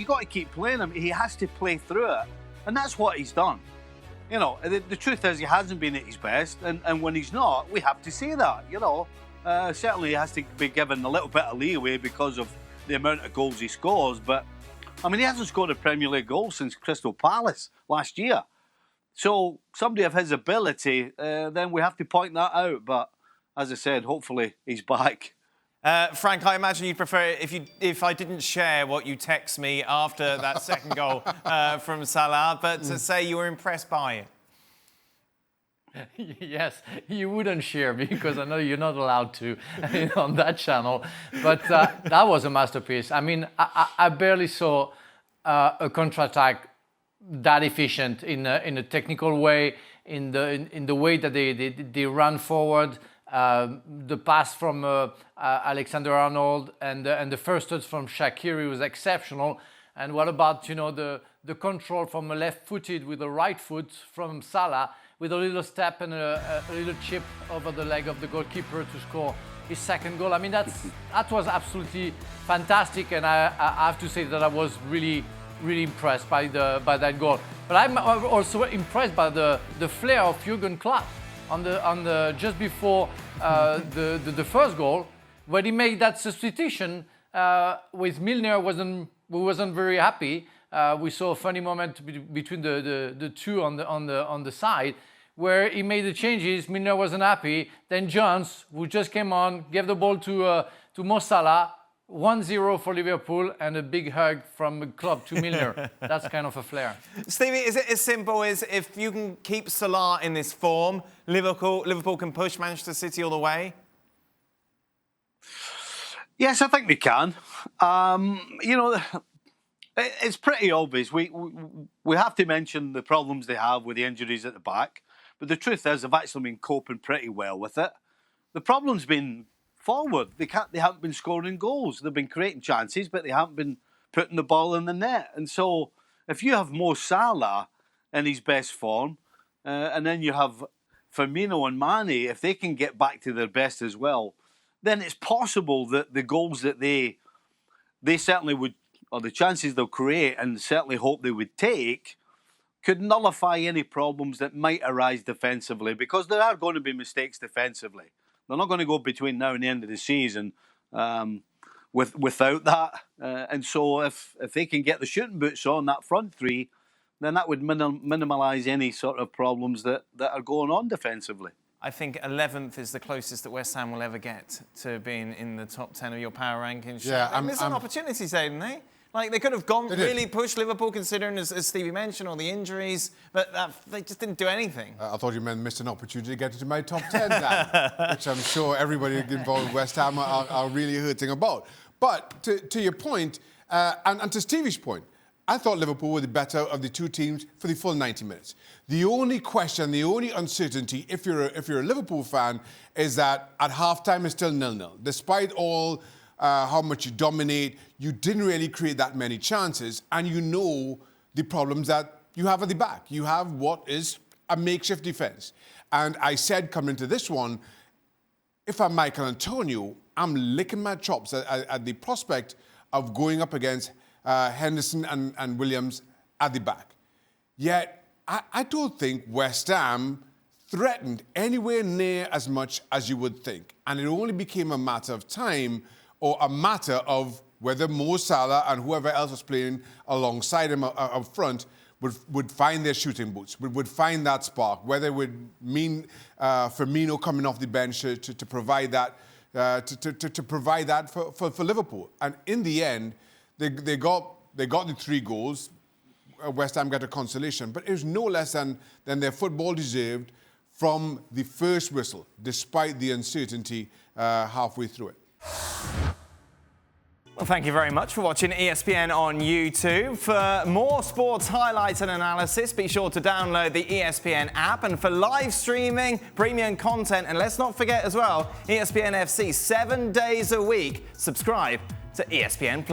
you got to keep playing him. He has to play through it, and that's what he's done. You know, the truth is he hasn't been at his best, and when he's not, we have to say that. You know, certainly he has to be given a little bit of leeway because of the amount of goals he scores. But I mean, he hasn't scored a Premier League goal since Crystal Palace last year. So somebody of his ability, then we have to point that out. But as I said, hopefully he's back. Frank, I imagine you'd prefer it if I didn't share what you text me after that second goal from Salah, but to say you were impressed by it. Yes, you wouldn't share because I know you're not allowed to on that channel. But that was a masterpiece. I mean, I barely saw a counter-attack that efficient in a technical way, in the way that they run forward. The pass from Alexander-Arnold and the first touch from Shaqiri was exceptional. And what about the control from a left-footed with a right foot from Salah, with a little step and a little chip over the leg of the goalkeeper to score his second goal. I mean, that was absolutely fantastic, and I have to say that I was really impressed by that goal. But I'm also impressed by the flair of Jurgen Klopp on the just before the first goal, when he made that substitution with Milner. wasn't very happy. We saw a funny moment between the two on the side, where he made the changes. Milner wasn't happy. Then Jones, who just came on, gave the ball to Mo Salah. 1-0 for Liverpool, and a big hug from Klopp to Milner. That's kind of a flair. Stevie, is it as simple as if you can keep Salah in this form, Liverpool can push Manchester City all the way? Yes, I think we can. It's pretty obvious. We have to mention the problems they have with the injuries at the back, but the truth is they've actually been coping pretty well with it. The problem's been forward. They haven't been scoring goals. They've been creating chances, but they haven't been putting the ball in the net. And so if you have Mo Salah in his best form, and then you have Firmino and Mane, if they can get back to their best as well, then it's possible that the goals that they certainly would, or the chances they'll create and certainly hope they would take, could nullify any problems that might arise defensively, because there are going to be mistakes defensively. They're not going to go between now and the end of the season without that. And so if they can get the shooting boots on that front three, then that would minimalise any sort of problems that are going on defensively. I think 11th is the closest that West Ham will ever get to being in the top 10 of your power rankings. Yeah, there's an opportunity, didn't they? Like, they could have pushed Liverpool, considering, as Stevie mentioned, all the injuries, but they just didn't do anything. I thought you meant missed an opportunity to get into my top 10, Dan, which I'm sure everybody involved with West Ham are really hurting about. But to your point, and to Stevie's point, I thought Liverpool were the better of the two teams for the full 90 minutes. The only question, the only uncertainty, if you're a Liverpool fan, is that at halftime it's still 0-0. Despite all how much you dominate, you didn't really create that many chances, and you know the problems that you have at the back. You have what is a makeshift defence. And I said coming into this one, if I'm Michael Antonio, I'm licking my chops at the prospect of going up against Henderson and Williams at the back. Yet, I don't think West Ham threatened anywhere near as much as you would think. And it only became a matter of time, or a matter of whether Mo Salah and whoever else was playing alongside him up front would find their shooting boots, would find that spark, whether it would mean Firmino coming off the bench to provide that to provide that for Liverpool. And in the end, they got the 3 goals. West Ham got a consolation, but it was no less than their football deserved from the first whistle, despite the uncertainty halfway through it. Well, thank you very much for watching ESPN on YouTube. For more sports highlights and analysis, be sure to download the ESPN app. And for live streaming, premium content, and let's not forget as well, ESPN FC 7 days a week. Subscribe to ESPN+.